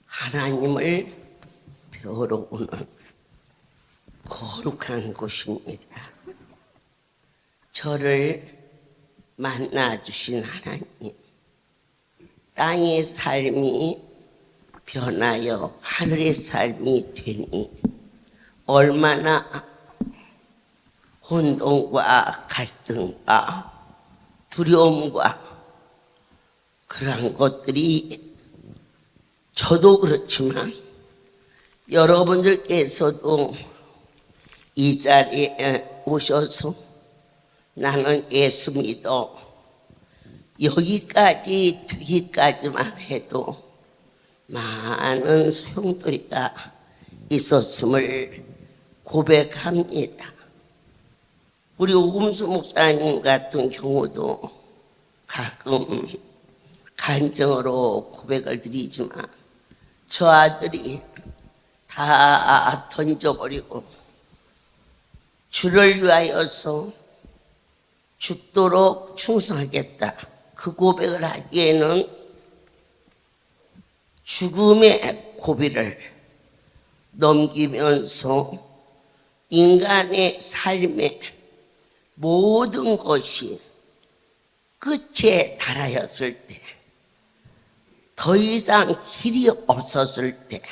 하나님을 배우러오는 거룩한 곳입니다. 저를 만나주신 하나님, 땅의 삶이 변하여 하늘의 삶이 되니 얼마나 혼돈과 갈등과 두려움과 그러한 것들이 저도 그렇지만 여러분들께서도 이 자리에 오셔서 나는 예수 믿어 여기까지 되기까지만 해도 많은 소용돌이가 있었음을 고백합니다. 우리 오금수 목사님 같은 경우도 가끔 간증으로 고백을 드리지만 저 아들이 다 던져버리고 주를 위하여서 죽도록 충성하겠다. 그 고백을 하기에는 죽음의 고비를 넘기면서 인간의 삶의 모든 것이 끝에 달하였을 때, 더 이상 길이 없었을 때,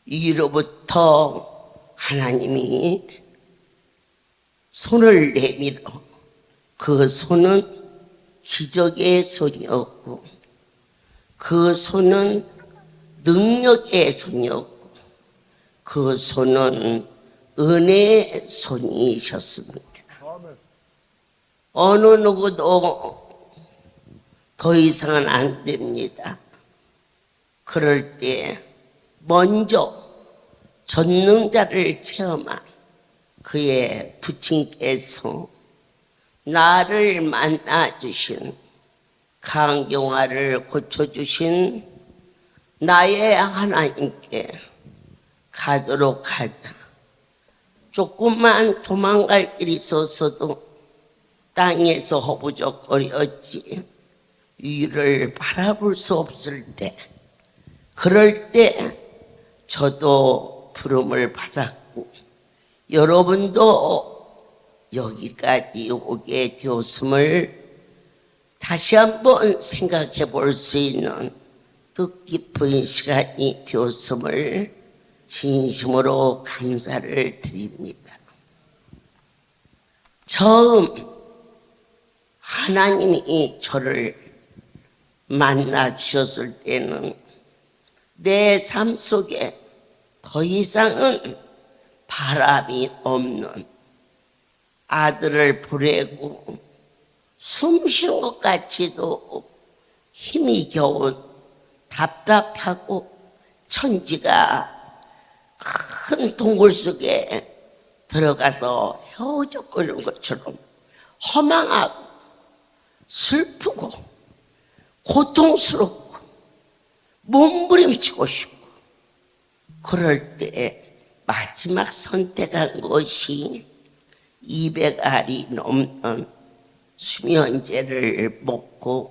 이로부터 하나님이 손을 내밀어 그 손은 기적의 손이었고 그 손은 능력의 손이었고 그 손은 은혜의 손이셨습니다. 어느 누구도 더 이상은 안 됩니다. 그럴 때 먼저 전능자를 체험한 그의 부친께서 나를 만나주신, 강경화를 고쳐주신 나의 하나님께 가도록 하자. 조금만 도망갈 길이 있었어도 땅에서 허부적거렸지 위를 바라볼 수 없을 때, 그럴 때 저도 부름을 받았고 여러분도 여기까지 오게 되었음을 다시 한번 생각해 볼 수 있는 뜻깊은 시간이 되었음을 진심으로 감사를 드립니다. 처음 하나님이 저를 만나 주셨을 때는 내 삶 속에 더 이상은 바람이 없는 아들을 보내고 숨 쉬는 것 같이도 힘이 겨운 답답하고 천지가 큰 동굴 속에 들어가서 헤어져버리는 것처럼 허망하고 슬프고 고통스럽고 몸부림치고 싶고, 그럴 때 마지막 선택한 것이 200알이 넘는 수면제를 먹고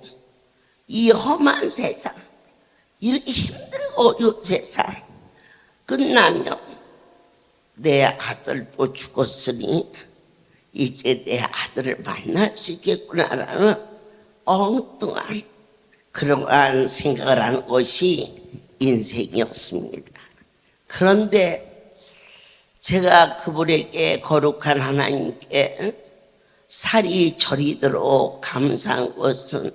이 험한 세상, 이렇게 힘들고 어려운 세상 끝나면 내 아들도 죽었으니 이제 내 아들을 만날 수 있겠구나라는 엉뚱한 그러한 생각을 하는 것이 인생이었습니다. 그런데 제가 그분에게 거룩한 하나님께 살이 저리도록 감사한 것은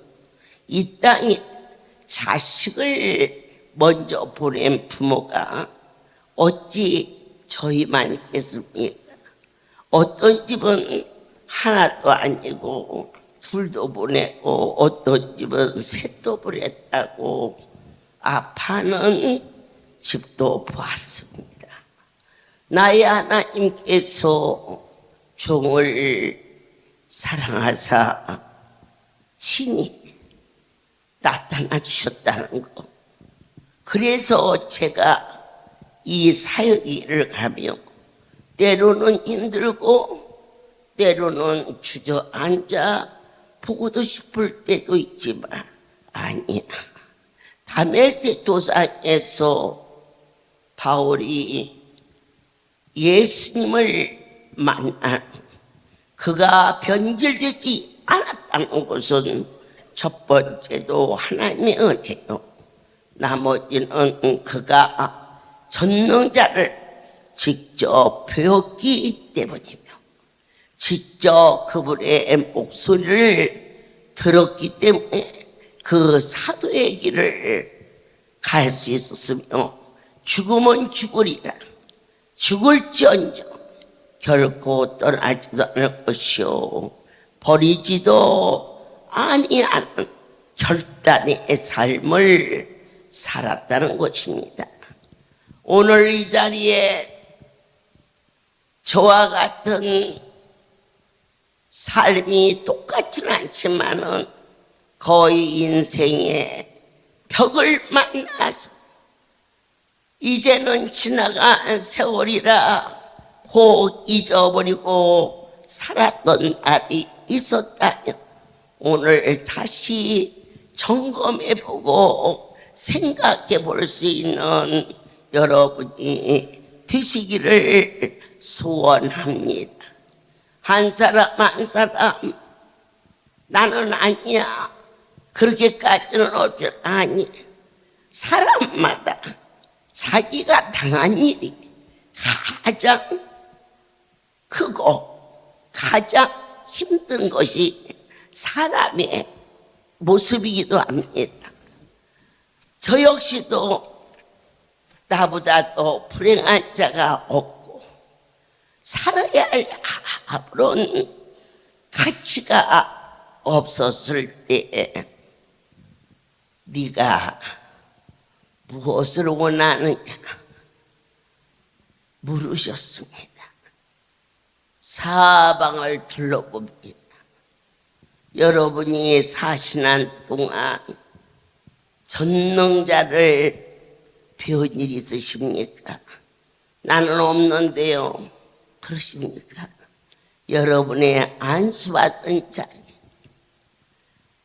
이 땅에 자식을 먼저 보낸 부모가 어찌 저희만 있겠습니까? 어떤 집은 하나도 아니고 둘도 보내고 어떤 집은 셋도 보냈다고 아파하는 집도 보았습니다. 나의 하나님께서 종을 사랑하사 친히 나타나 주셨다는 것, 그래서 제가 이 사역일을 가며 때로는 힘들고 때로는 주저앉아 보고도 싶을 때도 있지만 아니야, 다메섹 도상에서 바울이 예수님을 만난 그가 변질되지 않았다는 것은 첫 번째도 하나님의 은혜요, 나머지는 그가 전능자를 직접 배웠기 때문이며 직접 그분의 목소리를 들었기 때문에 그 사도의 길을 갈 수 있었으며, 죽으면 죽으리라, 죽을지언정 결코 떠나지도 않을 것이요 버리지도 아니하는 결단의 삶을 살았다는 것입니다. 오늘 이 자리에 저와 같은 삶이 똑같지는 않지만은 거의 인생의 벽을 만나서 이제는 지나간 세월이라 혹 잊어버리고 살았던 날이 있었다면 오늘 다시 점검해보고 생각해볼 수 있는 여러분이 되시기를 소원합니다. 한 사람 한 사람 나는 아니야 그렇게까지는 없지. 아니, 사람마다 자기가 당한 일이 가장 크고 가장 힘든 것이 사람의 모습이기도 합니다. 저 역시도 나보다 더 불행한 자가 없고 살아야 할 아무런 가치가 없었을 때 네가 무엇을 원하느냐 물으셨습니다. 사방을 둘러봅니다. 여러분이 사시는 동안 전능자를 배운 일 있으십니까? 나는 없는데요. 그러십니까? 여러분의 안수받은 자리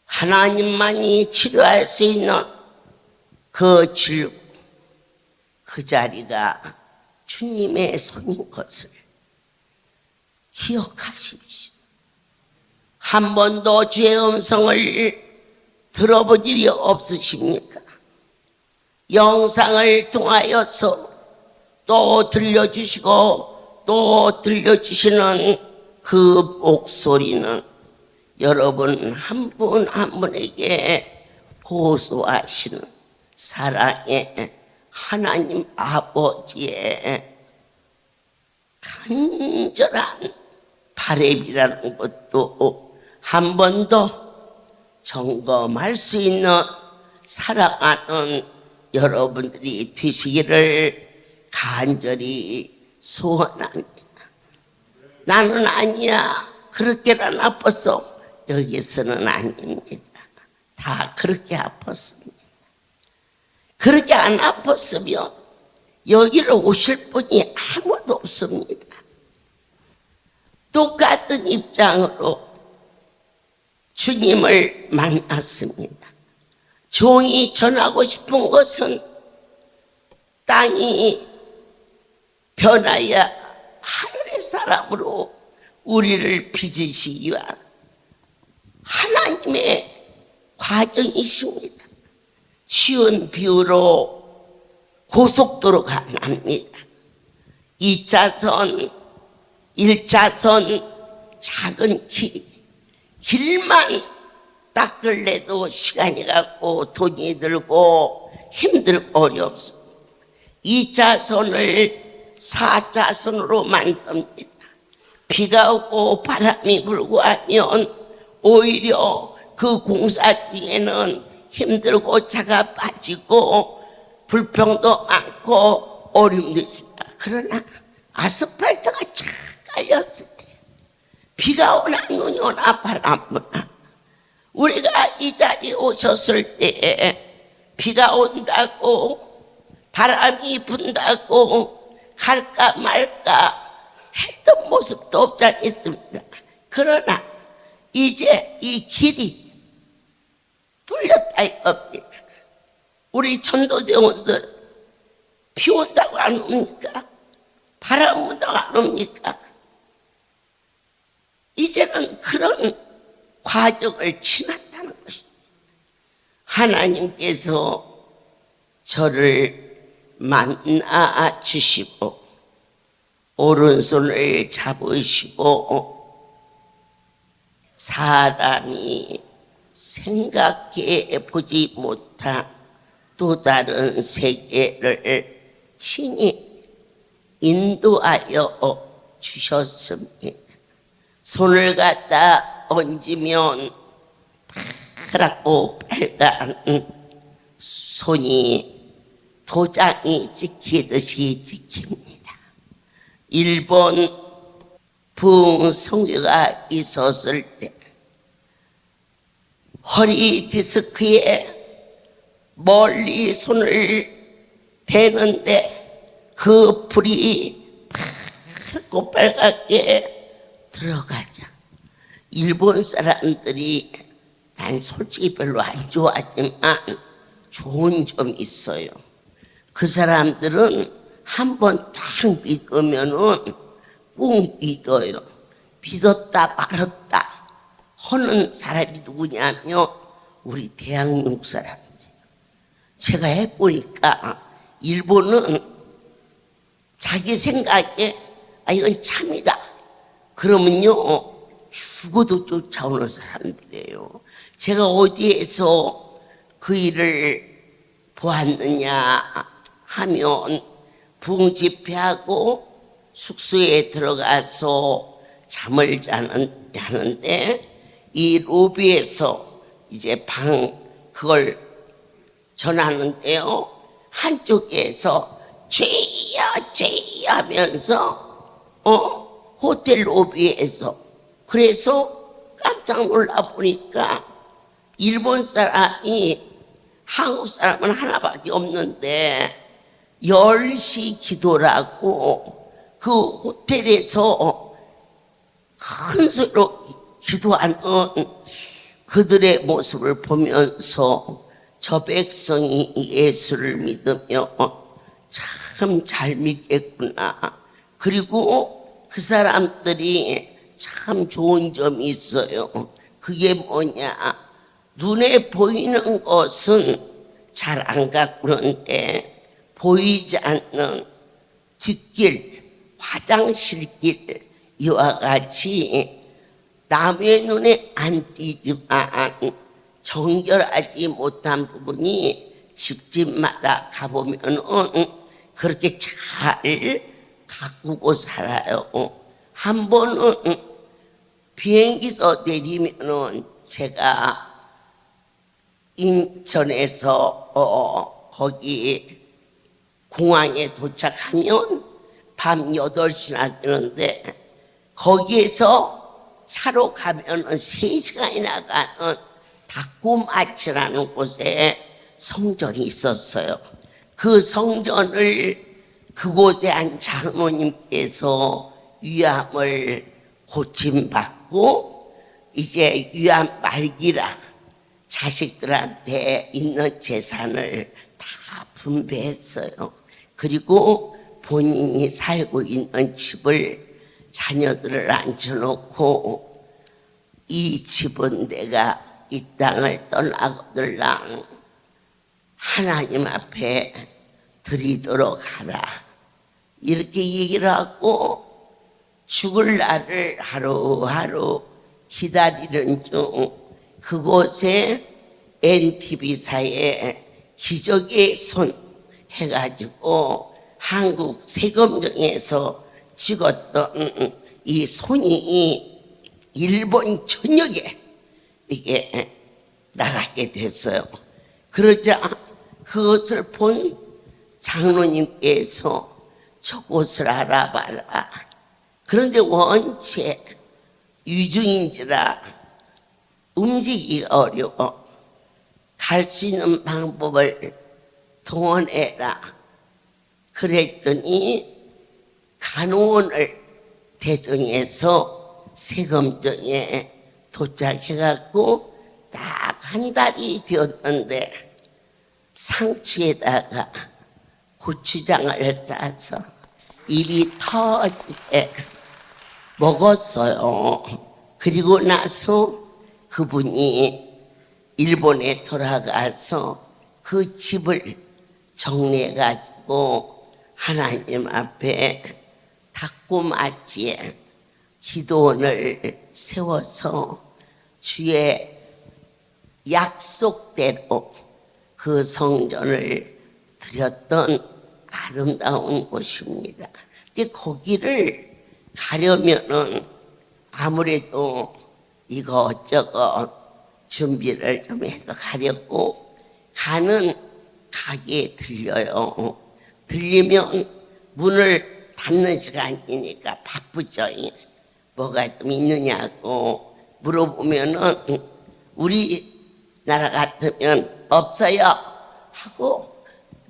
하나님만이 치료할 수 있는 그 질고 그 자리가 주님의 손인 것을 기억하십시오. 한 번도 주의 음성을 들어본 일이 없으십니까? 영상을 통하여서 또 들려주시고 또 들려주시는 그 목소리는 여러분 한 분 한 분에게 호소하시는 사랑의 하나님 아버지의 간절한 바람이라는 것도 한 번 더 점검할 수 있는 사랑하는 여러분들이 되시기를 간절히 소원합니다. 나는 아니야 그렇게나 나빴어. 여기서는 아닙니다. 다 그렇게 아팠습니다. 그렇게 안 아팠으면 여기로 오실 분이 아무도 없습니다. 똑같은 입장으로 주님을 만났습니다. 종이 전하고 싶은 것은 땅이 변하여 하늘의 사람으로 우리를 빚으시기 위한 하나님의 과정이십니다. 쉬운 비유로 고속도로가 납니다. 2차선, 1차선 작은 길만 닦을래도 시간이 가고 돈이 들고 힘들고 어렵습니다. 2차선을 4차선으로 만듭니다. 비가 오고 바람이 불고 하면 오히려 그 공사 중에는 힘들고 차가 빠지고 불평도 많고 어려움도 있습니다. 그러나 아스팔트가 쫙 깔렸을 때 비가 오나 눈이 오나 바람 오나 우리가 이 자리에 오셨을 때 비가 온다고 바람이 분다고 갈까 말까 했던 모습도 없지 않습니다. 그러나 이제 이 길이 뚫렸다 이겁니다. 우리 전도대원들 비 온다고 안 옵니까? 바람 온다고 안 옵니까? 이제는 그런 과정을 지났다는 것입니다. 하나님께서 저를 만나 주시고 오른손을 잡으시고 사람이 생각해 보지 못한 또 다른 세계를 친히 인도하여 주셨습니다. 손을 갖다 얹으면 파랗고 빨간 손이 도장이 찍히듯이 찍힙니다. 일본 부흥성교가 있었을 때 허리 디스크에 멀리 손을 대는데 그 불이 파랗고 빨갛게 들어가자 일본 사람들이 난 솔직히 별로 안 좋아하지만 좋은 점이 있어요. 그 사람들은 한번 딱 믿으면은 꼭 믿어요. 믿었다 말았다 하는 사람이 누구냐면 우리 대한민국 사람들이에요. 제가 해보니까 일본은 자기 생각에 이건 참이다 그러면요 죽어도 쫓아오는 사람들이에요. 제가 어디에서 그 일을 보았느냐 하면 부흥집회하고 숙소에 들어가서 잠을 자는데 이 로비에서 이제 그걸 전하는데요. 한쪽에서 죄야 하면서 호텔 로비에서 그래서 깜짝 놀라 보니까 일본 사람이 한국 사람은 하나밖에 없는데 10시 기도라고 그 호텔에서 큰 소리로 기도하는 그들의 모습을 보면서 저 백성이 예수를 믿으며 참 잘 믿겠구나. 그리고 그 사람들이 참 좋은 점이 있어요. 그게 뭐냐? 눈에 보이는 것은 잘 안 가꾸는데 보이지 않는 뒷길, 화장실길 이와 같이 남의 눈에 안 띄지만 정결하지 못한 부분이 집집마다 가보면은 그렇게 잘 가꾸고 살아요. 한 번은 비행기에서 내리면은 제가 인천에서 거기 공항에 도착하면 밤 8시나 되는데 거기에서 차로 가면은 3시간이나 가는 닭고마치라는 곳에 성전이 있었어요. 그 성전을 그곳에 한 장로님께서 위암을 고침받고 이제 위암 말기라 자식들한테 있는 재산을 다 분배했어요. 그리고 본인이 살고 있는 집을 자녀들을 앉혀놓고 이 집은 내가 이 땅을 떠나거들랑 하나님 앞에 드리도록 하라 이렇게 얘기를 하고 죽을 날을 하루하루 기다리는 중 그곳에 NTV사에 기적의 손 해가지고 한국 세금정에서 찍었던 이 손이 일본 전역에 이게 나가게 됐어요. 그러자 그것을 본 장로님께서 저곳을 알아봐라. 그런데 원체 유증인지라 움직이기가 어려워. 갈 수 있는 방법을 동원해라. 그랬더니 간호원을 대동해서 세금정에 도착해갖고 딱 한 달이 되었는데 상추에다가 고추장을 싸서 입이 터지게 먹었어요. 그리고 나서 그분이 일본에 돌아가서 그 집을 정리해가지고 하나님 앞에 닭고마치에 기도원을 세워서 주의 약속대로 그 성전을 드렸던 아름다운 곳입니다. 근데 거기를 가려면은 아무래도 이거저거 준비를 좀 해서 가려고 가는 가게에 들려요. 들리면 문을 닫는 시간이니까 바쁘죠. 뭐가 좀 있느냐고 물어보면은 우리나라 같으면 없어요 하고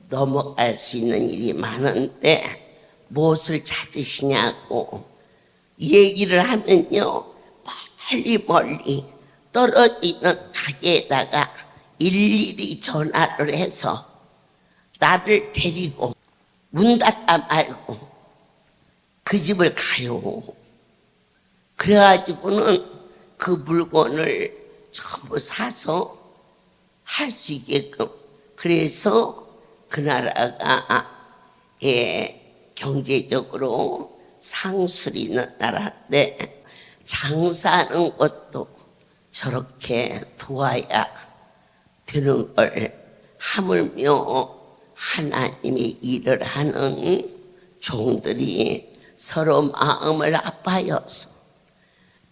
넘어갈 수 있는 일이 많은데 무엇을 찾으시냐고 얘기를 하면요 멀리 떨어지는 가게에다가 일일이 전화를 해서 나를 데리고 문 닫아 말고 그 집을 가요. 그래가지고는 그 물건을 전부 사서 할 수 있게끔. 그래서 그 나라가 경제적으로 상술이 있는 나라인데 장사하는 것도 저렇게 도와야 되는 걸 하물며 하나님의 일을 하는 종들이 서로 마음을 아파여서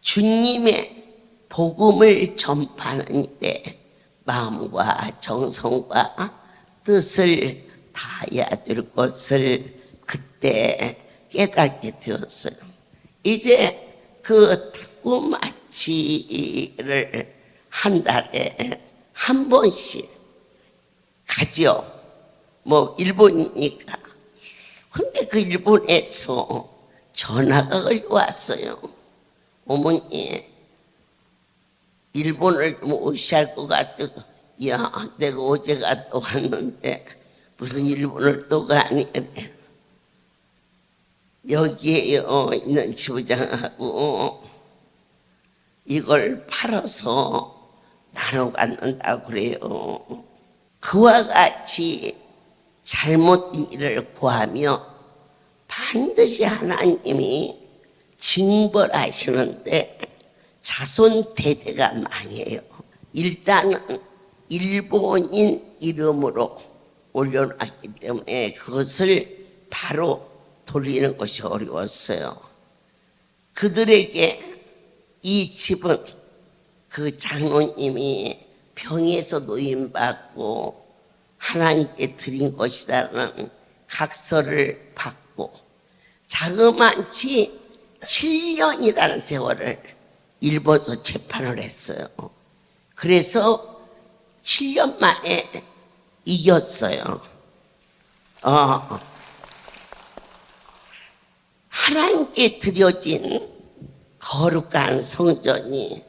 주님의 복음을 전파하는 일에 마음과 정성과 뜻을 다해야 될 것을 그때 깨닫게 되었어요. 이제 그 탁구마치를 한 달에 한 번씩 가죠. 뭐 일본이니까. 근데 그 일본에서 전화가 걸려왔어요. 어머니 일본을 좀 오시할 것 같아서 야 내가 어제 갔다 왔는데 무슨 일본을 또 가니. 여기에 있는 지부장하고 이걸 팔아서 나눠 갖는다고 그래요. 그와 같이 잘못된 일을 구하며 반드시 하나님이 징벌하시는데 자손 대대가 망해요. 일단은 일본인 이름으로 올려놨기 때문에 그것을 바로 돌리는 것이 어려웠어요. 그들에게 이 집은 그 장로님이 병에서 노임받고 하나님께 드린 것이라는 각서를 받고 자그마치 7년이라는 세월을 일본에서 재판을 했어요. 그래서 7년 만에 이겼어요. 하나님께 드려진 거룩한 성전이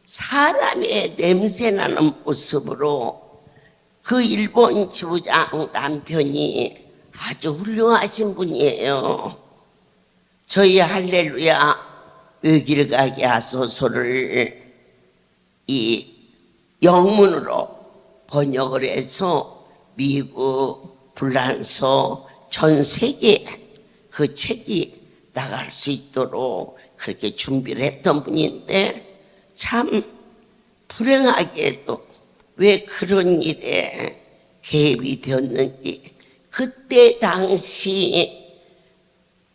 사람의 냄새나는 모습으로 그 일본 지부장 남편이 아주 훌륭하신 분이에요. 저희 할렐루야 의길 가게 하소서를 이 영문으로 번역을 해서 미국, 프랑스, 전 세계 그 책이 나갈 수 있도록 그렇게 준비를 했던 분인데 참 불행하게도 왜 그런 일에 개입이 되었는지 그때 당시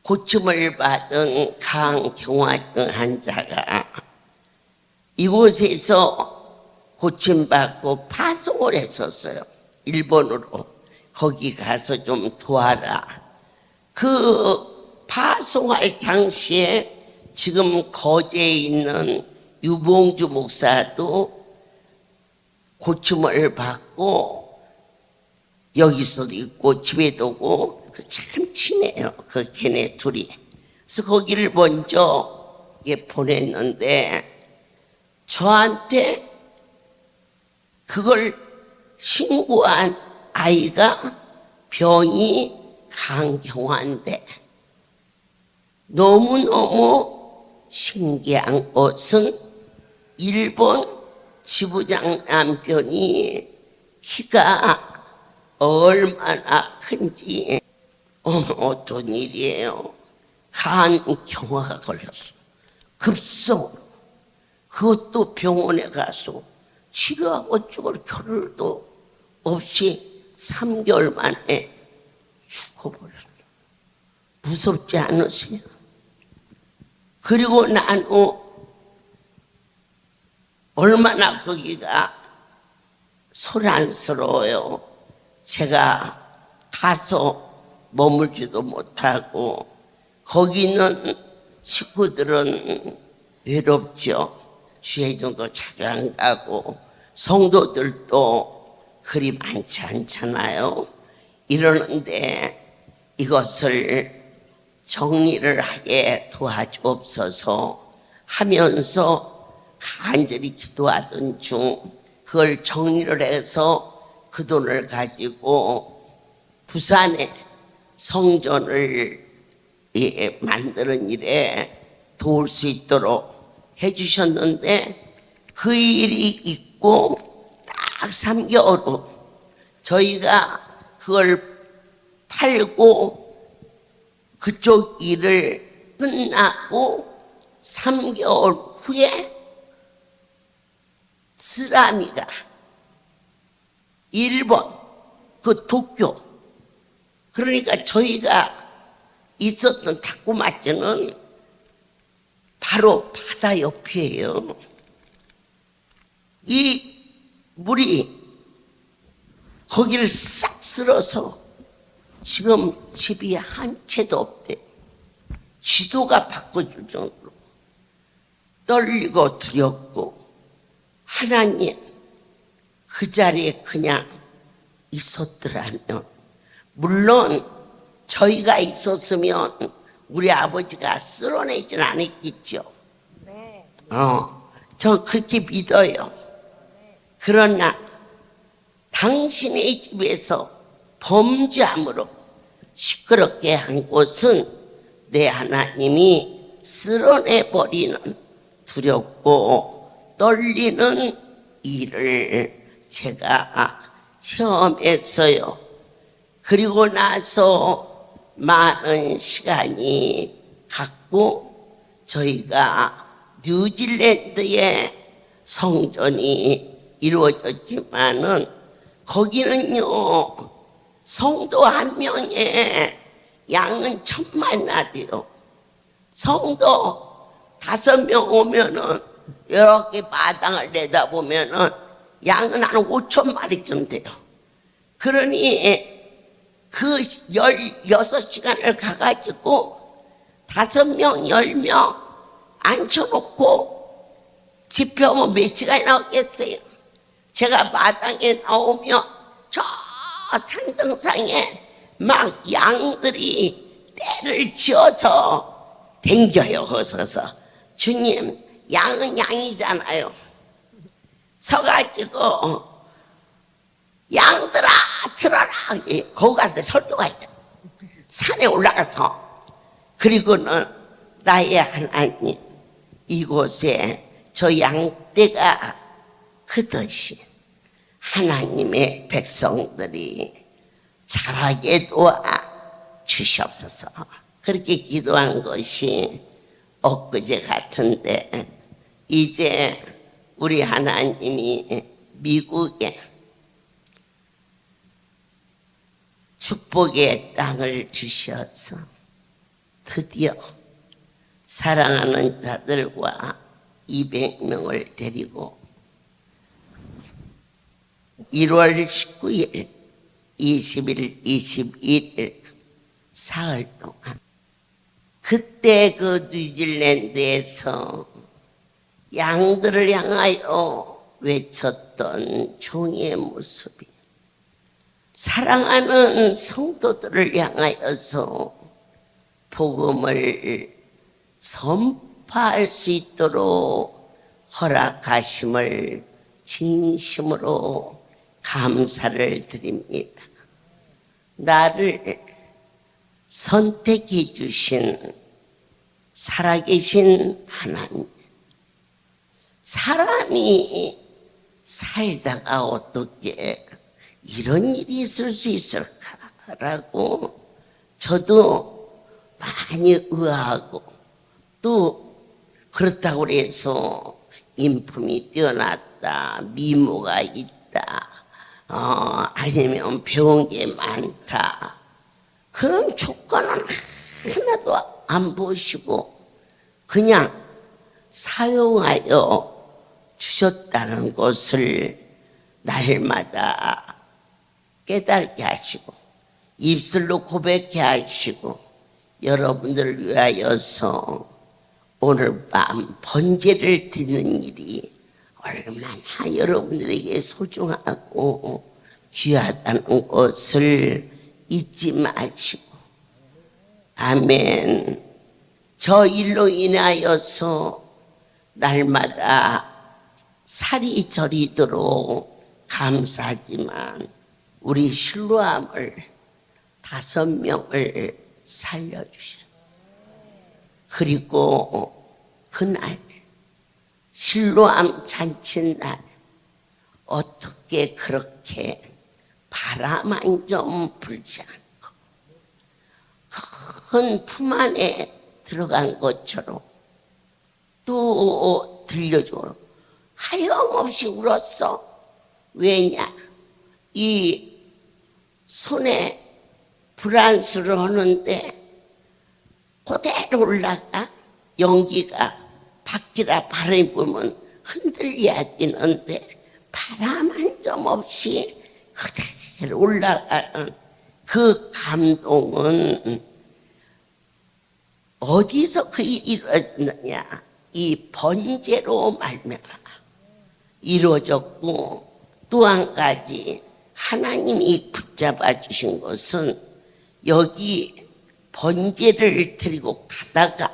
고침을 받은 강경화증 환자가 이곳에서 고침받고 파송을 했었어요. 일본으로. 거기 가서 좀 도와라. 그 파송할 당시에 지금 거제에 있는 유봉주 목사도 고침을 받고 여기서도 있고 집에도 오고 참 친해요. 그 걔네 둘이. 그래서 거기를 먼저 보냈는데 저한테 그걸 신고한 아이가 병이 강경한데 너무너무 신기한 것은 일본 지부장 남편이 키가 얼마나 큰지 어떤 일이에요. 간경화가 걸렸어. 급성. 그것도 병원에 가서 치료하고 죽을 겨를도 없이 3개월 만에 죽어버렸어. 무섭지 않으세요? 그리고 난 후 얼마나 거기가 소란스러워요. 제가 가서 머물지도 못하고 거기는 식구들은 외롭죠. 주회정도 자주 안 가고 성도들도 그리 많지 않잖아요. 이러는데 이것을 정리를 하게 도와주옵소서 하면서 간절히 기도하던 중 그걸 정리를 해서 그 돈을 가지고 부산에 성전을 만드는 일에 도울 수 있도록 해주셨는데 그 일이 있고 딱 3개월 후 저희가 그걸 팔고 그쪽 일을 끝나고 3개월 후에 쓰라미가 일본 그 도쿄 그러니까 저희가 있었던 타코마츠는 바로 바다 옆이에요. 이 물이 거기를 싹 쓸어서 지금 집이 한 채도 없대. 지도가 바꿔줄 정도로 떨리고 두렵고 하나님 그 자리에 그냥 있었더라면 물론 저희가 있었으면 우리 아버지가 쓸어내진 않았겠죠. 저 그렇게 믿어요. 그러나 당신의 집에서 범죄함으로 시끄럽게 한 곳은 내 하나님이 쓸어내버리는 두렵고 떨리는 일을 제가 체험했어요. 그리고 나서 많은 시간이 갔고 저희가 뉴질랜드에 성전이 이루어졌지만은 거기는요 성도 한 명에 양은 1000마리나 돼요. 성도 5명 오면은 이렇게 마당을 내다보면은 양은 한 5,000마리쯤 돼요. 그러니 그 16시간을 가가지고 5명, 10명 앉혀놓고 집회하면 몇 시간이 나오겠어요? 제가 마당에 나오면 저 산등상에 막 양들이 떼를 지어서 댕겨요. 거서서 주님 양은 양이잖아요. 서가지고 양들아 들어라. 거기 가서 설교가 있다. 산에 올라가서 그리고는 나의 하나님 이곳에 저 양떼가 크듯이 하나님의 백성들이 자라게 도와 주시옵소서. 그렇게 기도한 것이 엊그제 같은데 이제 우리 하나님이 미국에 축복의 땅을 주셔서 드디어 사랑하는 자들과 200명을 데리고 1월 19일, 20일, 21일 사흘 동안 그때 그 뉴질랜드에서 양들을 향하여 외쳤던 종의 모습이 사랑하는 성도들을 향하여서 복음을 선포할 수 있도록 허락하심을 진심으로 감사를 드립니다. 나를 선택해 주신 살아계신 하나님, 사람이 살다가 어떻게 이런 일이 있을 수 있을까라고 저도 많이 의아하고 또 그렇다고 해서 인품이 뛰어났다, 미모가 있다, 아니면 배운 게 많다 그런 조건은 하나도 안 보시고 그냥 사용하여 주셨다는 것을 날마다 깨닫게 하시고 입술로 고백해 하시고 여러분들을 위하여서 오늘 밤 번제를 드리는 일이 얼마나 여러분들에게 소중하고 귀하다는 것을 잊지 마시고, 아멘. 저 일로 인하여서 날마다 살이 저리도록 감사하지만 우리 실로암을 5명을 살려주셨어요. 그리고 그날 실로암 잔치날 어떻게 그렇게 바람 한 점 불지 않고 큰 품 안에 들어간 것처럼 또 들려줘. 하염없이 울었어. 왜냐? 이 손에 불안수를 하는데 그대로 올라가. 연기가 밖이라 바람이 불면 흔들려야 되는데 바람 한 점 없이 그대로 올라가는 그 감동은 어디서 그 일이 이루어졌느냐? 이 번제로 말미암아 이루어졌고, 또 한 가지 하나님이 붙잡아 주신 것은 여기 번제를 드리고 가다가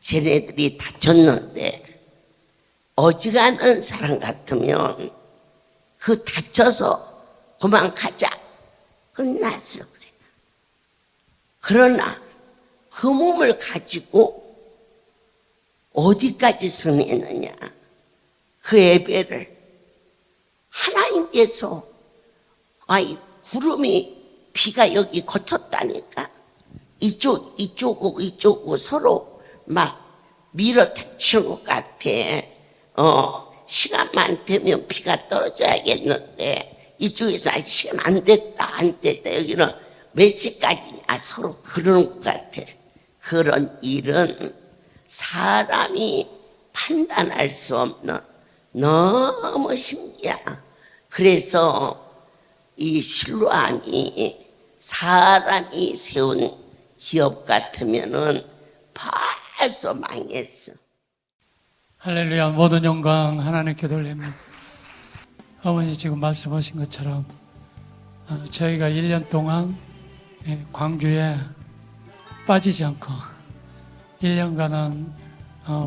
쟤네들이 다쳤는데 어지간한 사람 같으면 그 다쳐서 도망가자 끝났을 거예요. 그러나 그 몸을 가지고 어디까지 승리했느냐? 그 예배를 하나님께서 구름이 비가 여기 거쳤다니까 이쪽고 서로 막 밀어붙이는 것 같아. 시간만 되면 비가 떨어져야겠는데 이쪽에서 시간 안 됐다 여기는 몇 시까지냐 서로 그러는 것 같아. 그런 일은 사람이 판단할 수 없는 너무 신기해. 그래서 이 실로암이 사람이 세운 기업 같으면은 벌써 망했어. 할렐루야. 모든 영광 하나님께 돌립니다. 어머니 지금 말씀하신 것처럼 저희가 1년 동안 광주에 빠지지 않고 1년간은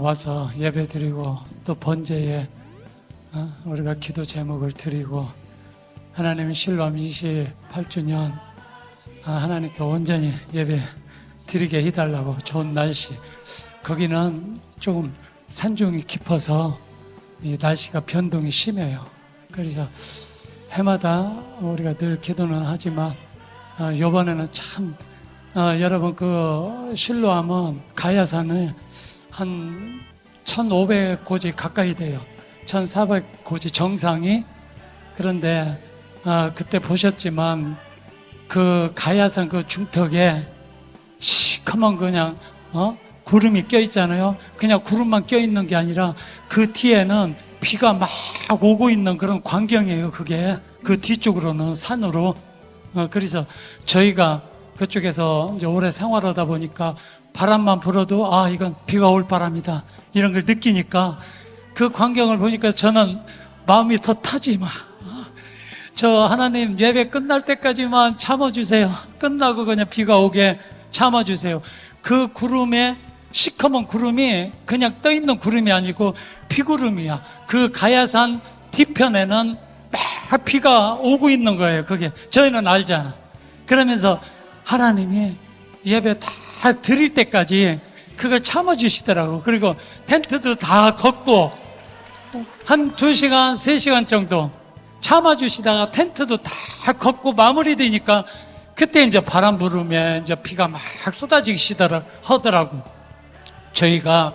와서 예배드리고 또 번제에 우리가 기도 제목을 드리고 하나님 실로암 28주년 하나님께 온전히 예배 드리게 해달라고. 좋은 날씨, 거기는 조금 산중이 깊어서 이 날씨가 변동이 심해요. 그래서 해마다 우리가 늘 기도는 하지만 이번에는 참 여러분 그 실로암은 가야산에 한 1500고지 가까이 돼요. 1400고지 정상이. 그런데 그때 보셨지만 그 가야산 그 중턱에 시커먼 그냥 구름이 껴있잖아요. 그냥 구름만 껴있는 게 아니라 그 뒤에는 비가 막 오고 있는 그런 광경이에요. 그게 그 뒤쪽으로는 산으로. 그래서 저희가 그쪽에서 이제 오래 생활하다 보니까 바람만 불어도 이건 비가 올 바람이다 이런 걸 느끼니까 그 광경을 보니까 저는 마음이 더 타지 마. 저 하나님 예배 끝날 때까지만 참아주세요. 끝나고 그냥 비가 오게 참아주세요. 그 구름에 시커먼 구름이 그냥 떠있는 구름이 아니고 비구름이야. 그 가야산 뒤편에는 막 비가 오고 있는 거예요. 그게 저희는 알잖아. 그러면서 하나님이 예배 다 드릴 때까지 그걸 참아주시더라고. 그리고 텐트도 다 걷고 한 2시간 3시간 정도 참아주시다가 텐트도 다 걷고 마무리되니까 그때 이제 바람 부르면 이제 비가 막 쏟아지기 하더라고. 저희가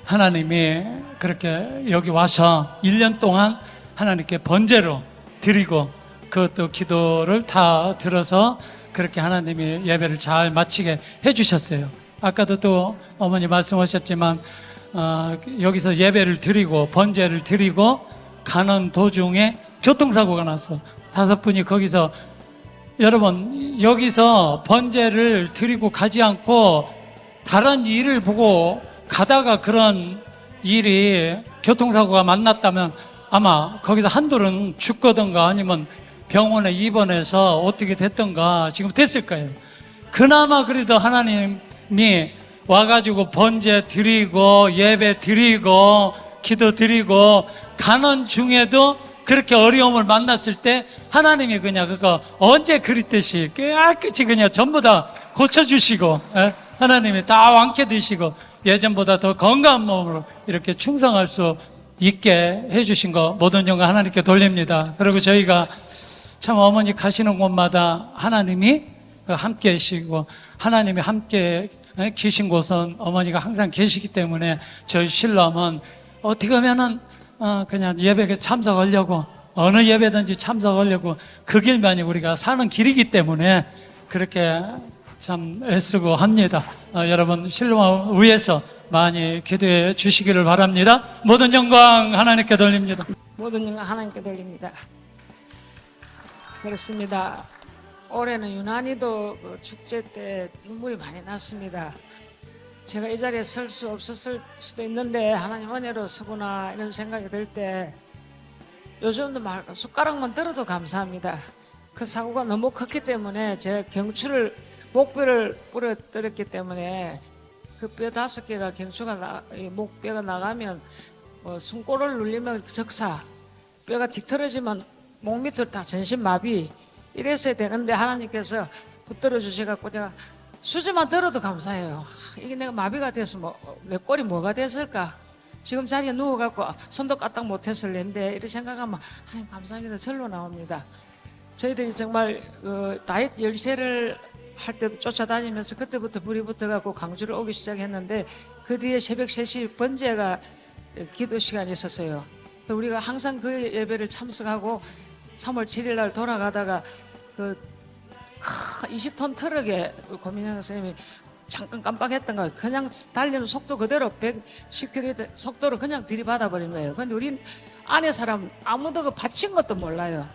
하나님이 그렇게 여기 와서 1년 동안 하나님께 번제로 드리고 그것도 기도를 다 들어서 그렇게 하나님이 예배를 잘 마치게 해주셨어요. 아까도 또 어머니 말씀하셨지만 여기서 예배를 드리고 번제를 드리고 가는 도중에 교통사고가 났어. 5분이 거기서, 여러분 여기서 번제를 드리고 가지 않고 다른 일을 보고 가다가 그런 일이 교통사고가 만났다면 아마 거기서 한둘은 죽거든가 아니면 병원에 입원해서 어떻게 됐던가 지금 됐을 거예요. 그나마 그래도 하나님이 와가지고 번제 드리고 예배 드리고 기도 드리고 가는 중에도 그렇게 어려움을 만났을 때 하나님이 그냥 그거 언제 그랬듯이 깨끗이 그냥 전부 다 고쳐주시고, 하나님이 다 완쾌 되시고 예전보다 더 건강한 몸으로 이렇게 충성할 수 있게 해주신 거 모든 영광 하나님께 돌립니다. 그리고 저희가 참 어머니 가시는 곳마다 하나님이 함께 계시고 하나님이 함께 계신 곳은 어머니가 항상 계시기 때문에 저희 신랑은 어떻게 하면은 그냥 예배에 참석하려고, 어느 예배든지 참석하려고 그 길만이 우리가 사는 길이기 때문에 그렇게 참 애쓰고 합니다. 여러분 신랑을 위해서 많이 기도해 주시기를 바랍니다. 모든 영광 하나님께 돌립니다. 모든 영광 하나님께 돌립니다. 그렇습니다. 올해는 유난히도 그 축제 때 눈물이 많이 났습니다. 제가 이 자리에 설 수 없었을 수도 있는데 하나님 은혜로 서구나 이런 생각이 들 때 요즘도 숟가락만 들어도 감사합니다. 그 사고가 너무 컸기 때문에 제가 경추를 목뼈를 부러뜨렸기 때문에 그 뼈 5개가 경추가 목뼈가 나가면 숨골을 눌리면 적사, 뼈가 뒤틀어지면 목 밑으로 다 전신마비 이랬어야 되는데 하나님께서 붙들어 주셔갖고 제가 수지만 들어도 감사해요. 이게 내가 마비가 돼서 내 꼴이 뭐가 됐을까? 지금 자리에 누워갖고 손도 까딱 못했을 텐데 이렇게 생각하면 하나님 감사합니다. 절로 나옵니다. 저희들이 정말 다이어트 열쇠를 할 때도 쫓아다니면서 그때부터 불이 붙어갖고 강주를 오기 시작했는데 그 뒤에 새벽 3시 번제가 기도 시간이 있었어요. 우리가 항상 그 예배를 참석하고 3월 7일 날 돌아가다가 그 20톤 트럭에 고민현 선생님이 잠깐 깜빡했던 거예요. 그냥 달리는 속도 그대로 110km 속도로 그냥 들이받아 버린 거예요. 근데 우린 안에 사람 아무도 그 받친 것도 몰라요.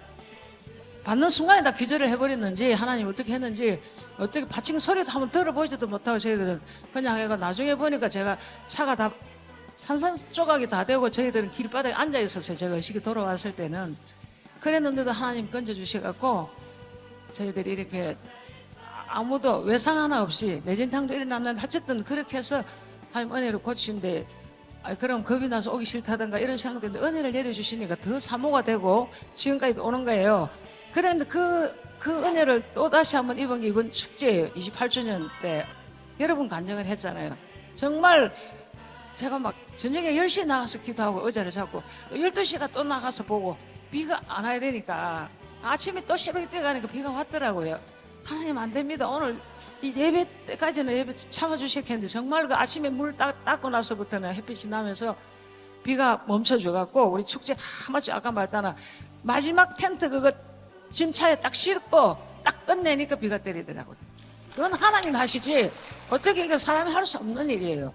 받는 순간에 다 기절을 해버렸는지 하나님 어떻게 했는지 어떻게 받친 소리도 한번 들어보지도 못하고 저희들은 그냥 해가 나중에 보니까 제가 차가 다 산산조각이 다 되고 저희들은 길바닥에 앉아 있었어요. 제가 의식이 돌아왔을 때는. 그랬는데도 하나님 건져주셔갖고 저희들이 이렇게 아무도 외상 하나 없이 내진탕도 일어났는데 어쨌든 그렇게 해서 하나님 은혜를 고치신데 그럼 겁이 나서 오기 싫다든가 이런 생각도 있는데 은혜를 내려주시니까 더 사모가 되고 지금까지 오는 거예요. 그런데 그 은혜를 또 다시 한번 입은 게 이번 축제예요. 28주년 때 여러분 간증을 했잖아요. 정말 제가 막 저녁에 10시에 나가서 기도하고 의자를 잡고 12시가 또 나가서 보고 비가 안 와야 되니까 아침에 또 새벽에 뛰어가니까 비가 왔더라고요. 하나님 안 됩니다. 오늘 이 예배 때까지는 예배 참아주셨겠는데 정말 그 아침에 물 닦고 나서부터는 햇빛이 나면서 비가 멈춰줘갖고 우리 축제 다 마치 아까 말했잖아. 마지막 텐트 그거 짐 차에 딱 싣고 딱 끝내니까 비가 때리더라고요. 그건 하나님 하시지 어떻게 이거 사람이 할 수 없는 일이에요.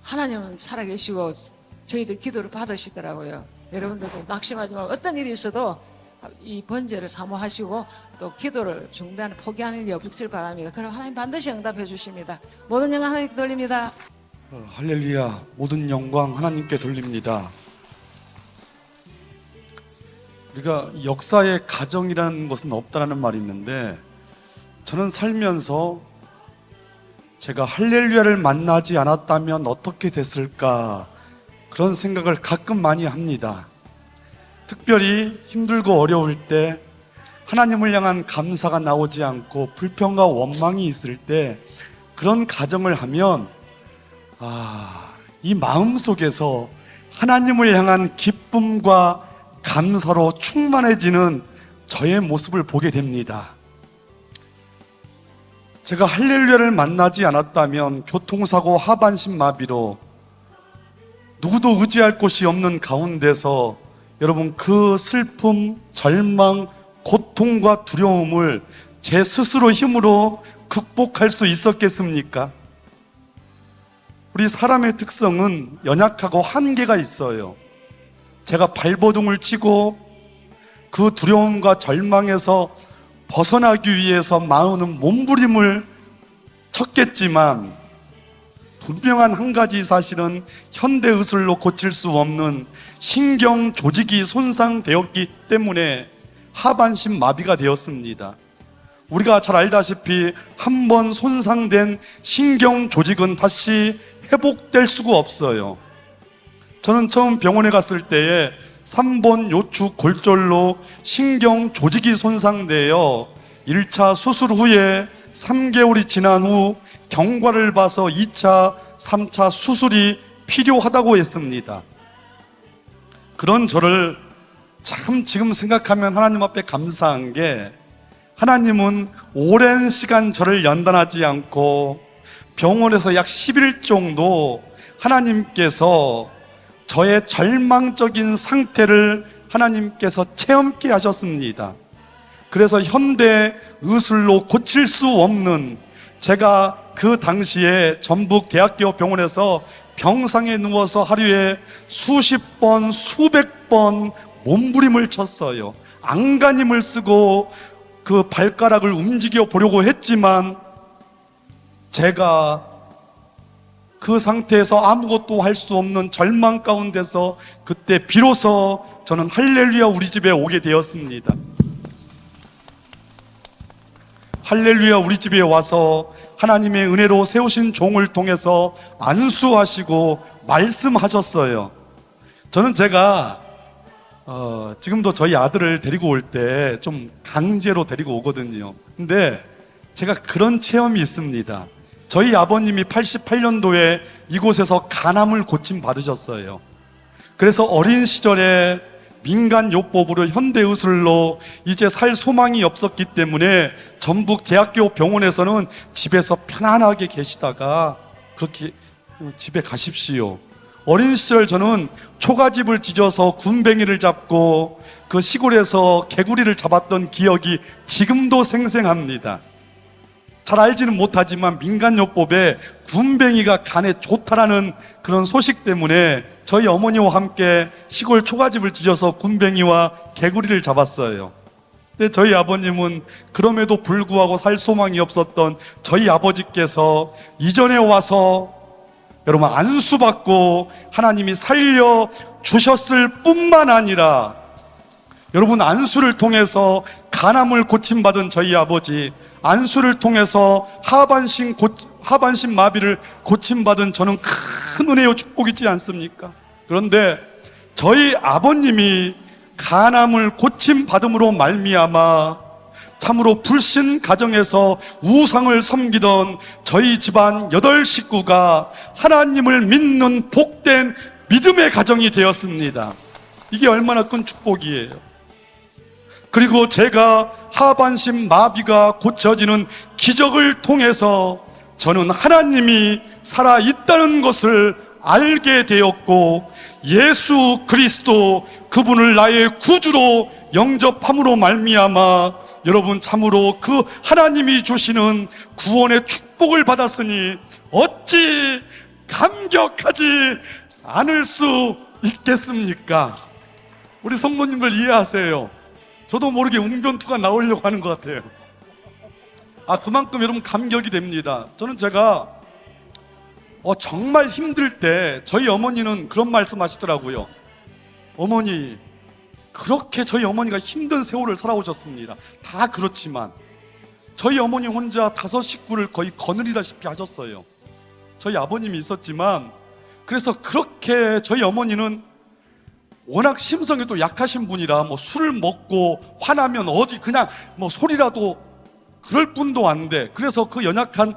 하나님은 살아계시고 저희들 기도를 받으시더라고요. 여러분들도 낙심하지 말고 어떤 일이 있어도 이 번제를 사모하시고 또 기도를 중단에 포기하는 일이 없을 바랍니다. 그럼 하나님 반드시 응답해 주십니다. 모든 영광 하나님께 돌립니다. 할렐루야. 모든 영광 하나님께 돌립니다. 우리가 역사의 가정이라는 것은 없다라는 말이 있는데 저는 살면서 제가 할렐루야를 만나지 않았다면 어떻게 됐을까 그런 생각을 가끔 많이 합니다. 특별히 힘들고 어려울 때 하나님을 향한 감사가 나오지 않고 불평과 원망이 있을 때 그런 가정을 하면 이 마음 속에서 하나님을 향한 기쁨과 감사로 충만해지는 저의 모습을 보게 됩니다. 제가 할렐루야를 만나지 않았다면 교통사고 하반신 마비로 누구도 의지할 곳이 없는 가운데서 여러분 그 슬픔, 절망, 고통과 두려움을 제 스스로 힘으로 극복할 수 있었겠습니까? 우리 사람의 특성은 연약하고 한계가 있어요. 제가 발버둥을 치고 그 두려움과 절망에서 벗어나기 위해서 많은 몸부림을 쳤겠지만 분명한 한 가지 사실은 현대의술로 고칠 수 없는 신경 조직이 손상되었기 때문에 하반신 마비가 되었습니다. 우리가 잘 알다시피 한 번 손상된 신경 조직은 다시 회복될 수가 없어요. 저는 처음 병원에 갔을 때에 3번 요추 골절로 신경 조직이 손상되어 1차 수술 후에 3개월이 지난 후 경과를 봐서 2차, 3차 수술이 필요하다고 했습니다. 그런 저를 참 지금 생각하면 하나님 앞에 감사한 게, 하나님은 오랜 시간 저를 연단하지 않고 병원에서 약 10일 정도 하나님께서 저의 절망적인 상태를 하나님께서 체험케 하셨습니다. 그래서 현대 의술로 고칠 수 없는, 제가 그 당시에 전북 대학교 병원에서 병상에 누워서 하루에 수십 번, 수백 번 몸부림을 쳤어요. 안간힘을 쓰고 그 발가락을 움직여 보려고 했지만 제가 그 상태에서 아무것도 할 수 없는 절망 가운데서 그때 비로소 저는 할렐루야 우리 집에 오게 되었습니다. 할렐루야 우리 집에 와서 하나님의 은혜로 세우신 종을 통해서 안수하시고 말씀하셨어요. 저는 제가 지금도 저희 아들을 데리고 올 때 좀 강제로 데리고 오거든요. 근데 제가 그런 체험이 있습니다. 저희 아버님이 88년도에 이곳에서 간암을 고침 받으셨어요. 그래서 어린 시절에 민간요법으로 현대의술로 이제 살 소망이 없었기 때문에 전북 대학교 병원에서는 집에서 편안하게 계시다가 그렇게 집에 가십시오. 어린 시절 저는 초가집을 찢어서 군뱅이를 잡고 그 시골에서 개구리를 잡았던 기억이 지금도 생생합니다. 잘 알지는 못하지만 민간요법에 군뱅이가 간에 좋다라는 그런 소식 때문에 저희 어머니와 함께 시골 초가집을 찢어서 군뱅이와 개구리를 잡았어요. 근데 저희 아버님은 그럼에도 불구하고 살 소망이 없었던 저희 아버지께서 이전에 와서 여러분 안수받고 하나님이 살려주셨을 뿐만 아니라 여러분 안수를 통해서 간암을 고침받은 저희 아버지, 안수를 통해서 하반신 마비를 고침받은 저는 큰 은혜요 축복이지 않습니까? 그런데 저희 아버님이 간암을 고침받음으로 말미암아 참으로 불신 가정에서 우상을 섬기던 저희 집안 8식구가 하나님을 믿는 복된 믿음의 가정이 되었습니다. 이게 얼마나 큰 축복이에요. 그리고 제가 하반신 마비가 고쳐지는 기적을 통해서 저는 하나님이 살아있다는 것을 알게 되었고 예수 그리스도 그분을 나의 구주로 영접함으로 말미암아 여러분 참으로 그 하나님이 주시는 구원의 축복을 받았으니 어찌 감격하지 않을 수 있겠습니까? 우리 성도님들 이해하세요. 저도 모르게 웅변투가 나오려고 하는 것 같아요. 그만큼 여러분 감격이 됩니다. 저는 제가 정말 힘들 때 저희 어머니는 그런 말씀 하시더라고요. 어머니, 그렇게 저희 어머니가 힘든 세월을 살아오셨습니다. 다 그렇지만 저희 어머니 혼자 5 식구를 거의 거느리다시피 하셨어요. 저희 아버님이 있었지만 그래서 그렇게 저희 어머니는 워낙 심성이 또 약하신 분이라 술을 먹고 화나면 어디 그냥 소리라도 그럴 뿐도 안 돼. 그래서 그 연약한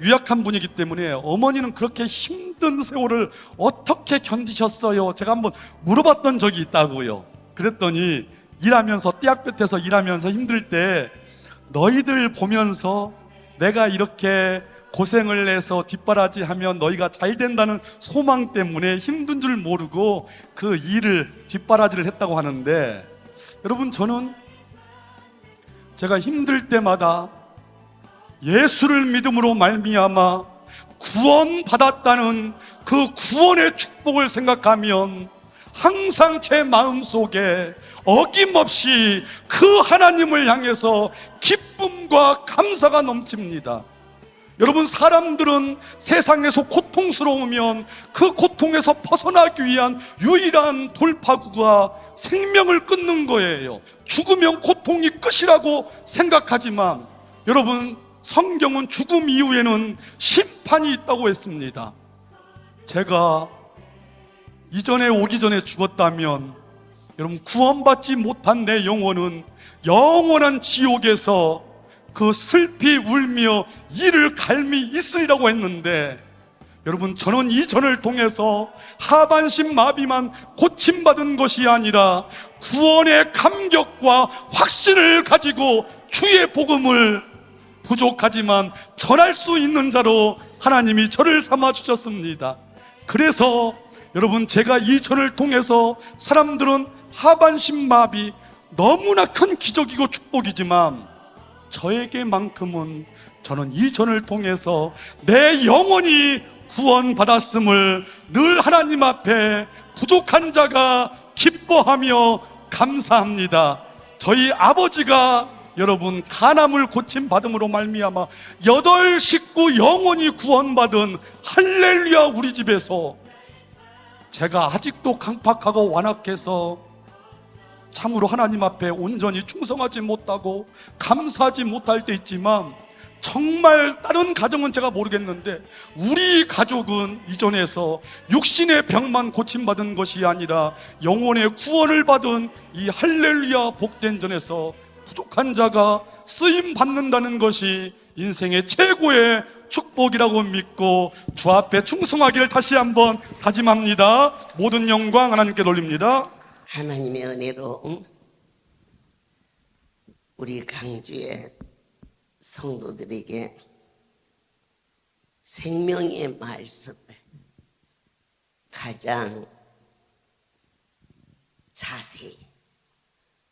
유약한 분이기 때문에 어머니는 그렇게 힘든 세월을 어떻게 견디셨어요? 제가 한번 물어봤던 적이 있다고요. 그랬더니 일하면서 떼약볕에서 일하면서 힘들 때 너희들 보면서 내가 이렇게 고생을 해서 뒷바라지하면 너희가 잘 된다는 소망 때문에 힘든 줄 모르고 그 일을 뒷바라지를 했다고 하는데 여러분 저는 제가 힘들 때마다 예수를 믿음으로 말미암아 구원받았다는 그 구원의 축복을 생각하면 항상 제 마음속에 어김없이 그 하나님을 향해서 기쁨과 감사가 넘칩니다. 여러분, 사람들은 세상에서 고통스러우면 그 고통에서 벗어나기 위한 유일한 돌파구가 생명을 끊는 거예요. 죽으면 고통이 끝이라고 생각하지만 여러분, 성경은 죽음 이후에는 심판이 있다고 했습니다. 제가 이전에 오기 전에 죽었다면 여러분, 구원받지 못한 내 영혼은 영원한 지옥에서 그 슬피 울며 이를 갈미 있으리라고 했는데, 여러분, 저는 이 전을 통해서 하반신 마비만 고침받은 것이 아니라 구원의 감격과 확신을 가지고 주의 복음을 부족하지만 전할 수 있는 자로 하나님이 저를 삼아 주셨습니다. 그래서 여러분, 제가 이 전을 통해서 사람들은 하반신 마비 너무나 큰 기적이고 축복이지만 저에게만큼은 저는 이 전을 통해서 내 영혼이 구원받았음을 늘 하나님 앞에 부족한 자가 기뻐하며 감사합니다. 저희 아버지가 여러분 간암을 고침받음으로 말미암아 8 식구 영혼이 구원받은 할렐루야 우리 집에서 제가 아직도 강팍하고 완악해서 참으로 하나님 앞에 온전히 충성하지 못하고 감사하지 못할 때 있지만, 정말 다른 가정은 제가 모르겠는데 우리 가족은 이전에서 육신의 병만 고침받은 것이 아니라 영혼의 구원을 받은 이 할렐루야 복된 전에서 부족한 자가 쓰임 받는다는 것이 인생의 최고의 축복이라고 믿고 주 앞에 충성하기를 다시 한번 다짐합니다. 모든 영광 하나님께 돌립니다. 하나님의 은혜로 우리 강주의 성도들에게 생명의 말씀을 가장 자세히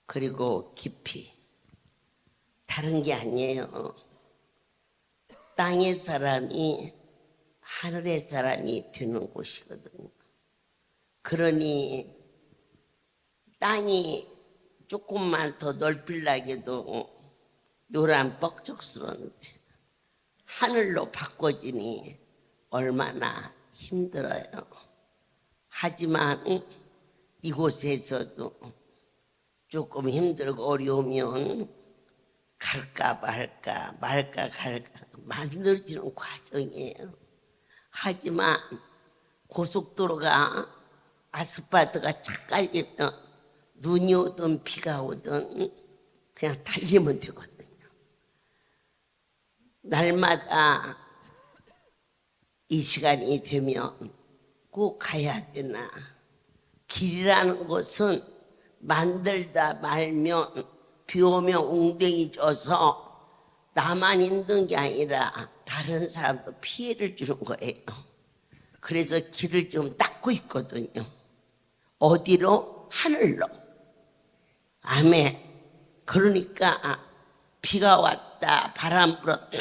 그리고 깊이, 다른 게 아니에요. 땅의 사람이 하늘의 사람이 되는 곳이거든요. 그러니 땅이 조금만 더 넓히려고 요란 뻑적스러운데 하늘로 바꿔지니 얼마나 힘들어요. 하지만 이곳에서도 조금 힘들고 어려우면 갈까 말까 만들어지는 과정이에요. 하지만 고속도로가 아스팔트가 착 깔리면 눈이 오든 비가 오든 그냥 달리면 되거든요. 날마다 이 시간이 되면 꼭 가야 되나. 길이라는 것은 만들다 말면 비 오면 웅덩이 져서 나만 힘든 게 아니라 다른 사람도 피해를 주는 거예요. 그래서 길을 좀 닦고 있거든요. 어디로? 하늘로. 아멘. 그러니까 비가 왔다, 바람 불었다,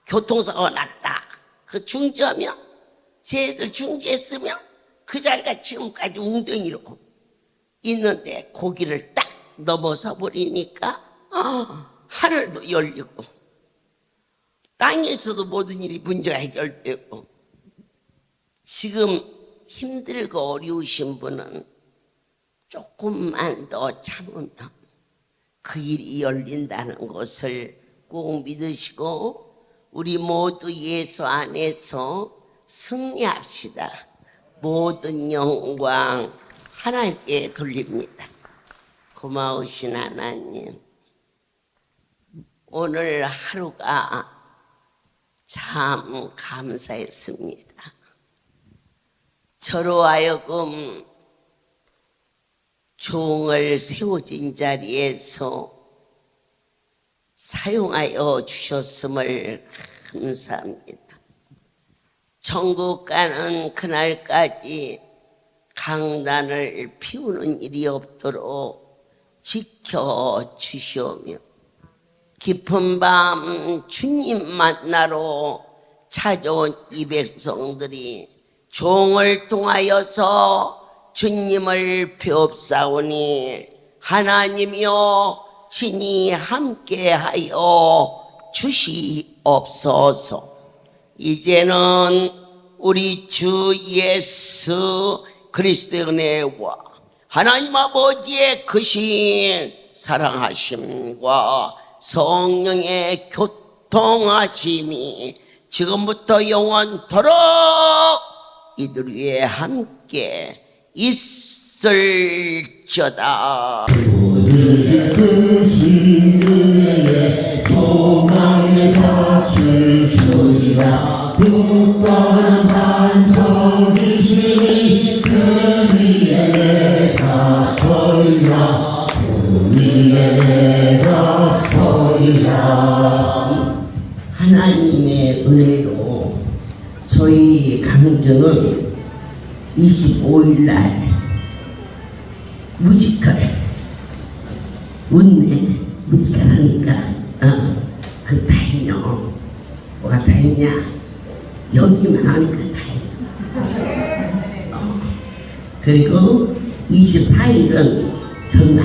교통사고가 났다, 그 중지하면 쟤들 중지했으면 그 자리가 지금까지 웅덩이로 있는데 고기를 딱 넘어서 버리니까 하늘도 열리고 땅에서도 모든 일이 문제가 해결되고, 지금 힘들고 어려우신 분은 조금만 더 참으면 그 일이 열린다는 것을 꼭 믿으시고 우리 모두 예수 안에서 승리합시다. 모든 영광 하나님께 돌립니다. 고마우신 하나님, 오늘 하루가 참 감사했습니다. 저로 하여금 종을 세워진 자리에서 사용하여 주셨음을 감사합니다. 천국 가는 그날까지 강단을 피우는 일이 없도록 지켜주시오며 깊은 밤 주님 만나러 찾아온 이 백성들이 종을 통하여서 주님을 배웁사오니 하나님이여 친히 함께하여 주시옵소서. 이제는 우리 주 예수 그리스도의 은혜와 하나님 아버지의 크신 사랑하심과 성령의 교통하심이 지금부터 영원토록 이들 위에 함께 있을지어다. 소망의 밭을 주리라. 굳건한 반석이시니 그 위에 내가 서리라. 그 위에 내가 서리라. 하나님의 은혜로 저희 강주는 25일 날 무지컬 웃네. 무지컬 하니까 그 다행이요. 뭐가 다행이냐? 여기만 하니까 다행. 그리고 24일은 전날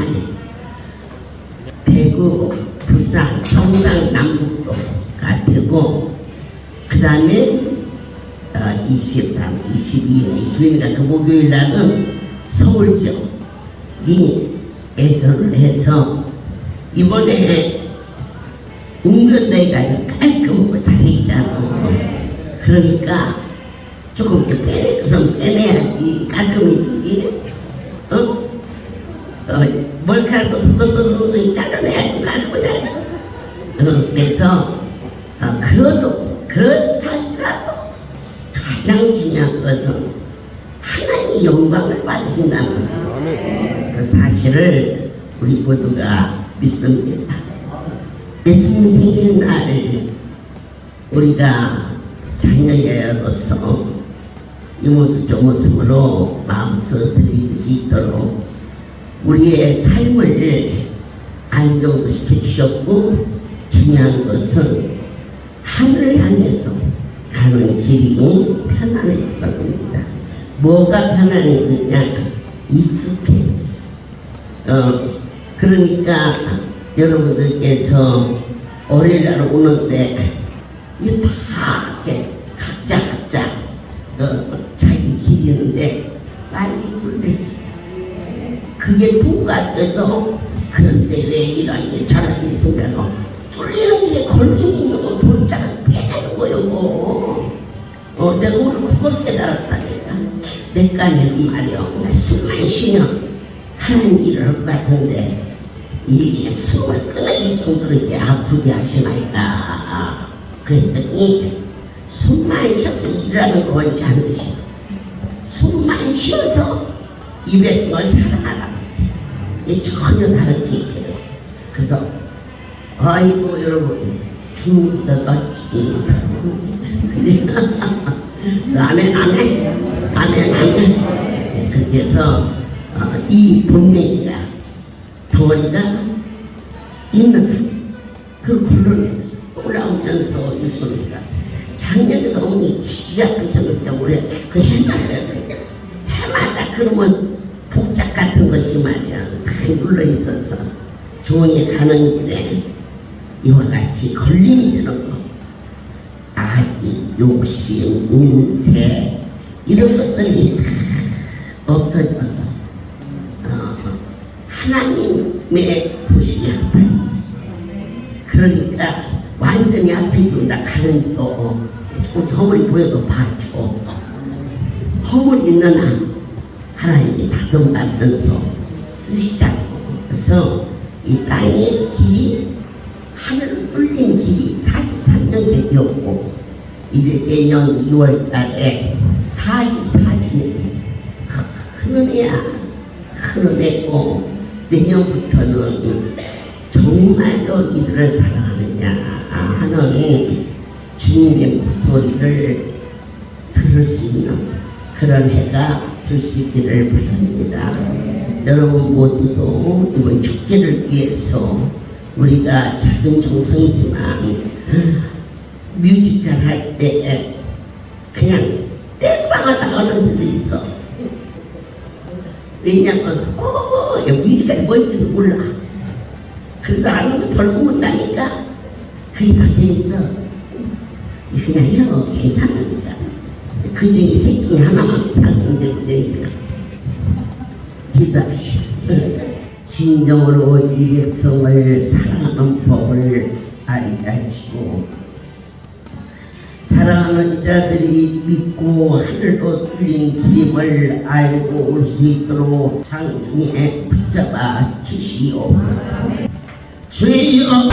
대구, 부산, 성당, 남북도가 되고 그 다음에 23, 22일, 22일날 그 목요일 날은 서울 지역이 예선을 해서 이번에 웅변대가 깔끔하고 잘했잖아. 그러니까 조금 빼낼 것은 빼내야지 깔끔해지지. 머리카락도 두둑두둑 잘라내야지 깔끔하잖아. 그래서 그렇다 하더라도 가장 중요한 것은 하나님의 영광을 받으신다는 그 사실을 우리 모두가 믿습니다. 예수님 생신날 우리가 자녀로서 이 모습 저 모습으로 마음서 드릴 수 있도록 우리의 삶을 안정시켜 주셨고, 중요한 것은 하늘을 향해서 가는 길이 편안해질 겁니다. 뭐가 편안해지냐? 익숙해졌어. 그러니까 여러분들께서 어린이날 오는데 이게 다 이렇게 각자 자기 길이는데 빨리 불러지. 그게 부가 돼서 그런데 왜 이런 게 잘하는 순간에 뚫리는 게 걸리는 거 돌자가 빼는 거요. 내가 오늘 그걸 깨달았다니까. 내 깐에는 말이야. 숨만 쉬면 하는 일을 할 것 같은데 이 숨을 끊어질 정도로 이렇게 아프게 하시나이까. 그랬더니 숨만 쉬어서 일하는 거 원치 않으시오. 숨만 쉬어서 입에서 뭘 살아나라. 전혀 다른 게 있어요. 그래서 아이고 여러분 죽다가 지는 사람입니다. 아멘. 그래서 이 본명이라 덩어리가 있는 그 굴러내면서 올라오면서 유소리가 작년에 너무 시작하셨는데 올해 그 해마다 그러면 복작 같은 것이 말이야 눌러 있어서 종이 가는 길에 이와 같이 걸림이 되는 거, 아지, 욕심, 운세 이런 것들이 다 없어져서 하나님의 보시기 앞에 그러니까 완전히 앞에 둔다 가는 또 허물이 보여도 봐줘. 허물 있는 한 하나님이 다듬받면서 쓰시자고. 그래서 이 땅의 길이 하늘을 뚫린 길이 43년 되었고 이제 내년 2월 달에 44주년 큰 은혜야. 큰 은혜고 내년부터는 정말로 이들을 사랑하느냐 하는 주님의 목소리를 들을 수 있는 그런 해가 될 수 있기를 바랍니다. 여러분 모두도 이번 축제를 위해서 우리가 작은 정성이지만 뮤지컬 할 때 그냥 떼방을 나가는 데도 있어. 왜냐면 뮤지컬이 뭔지도 몰라. 그래서 아는 거 별거 못하니까 그게 다 돼있어. 그냥 이런 거 괜찮으니까. 그 중에 셋 중에 하나만 달성되고 되니까 기도합시다. 진정으로 이 백성을 사랑하는 법을 알게 하시고 사랑하는 자들이 믿고 하늘로 뚫린 길임을 알고 올 수 있도록 장중에 붙잡아 주시옵소서. 주여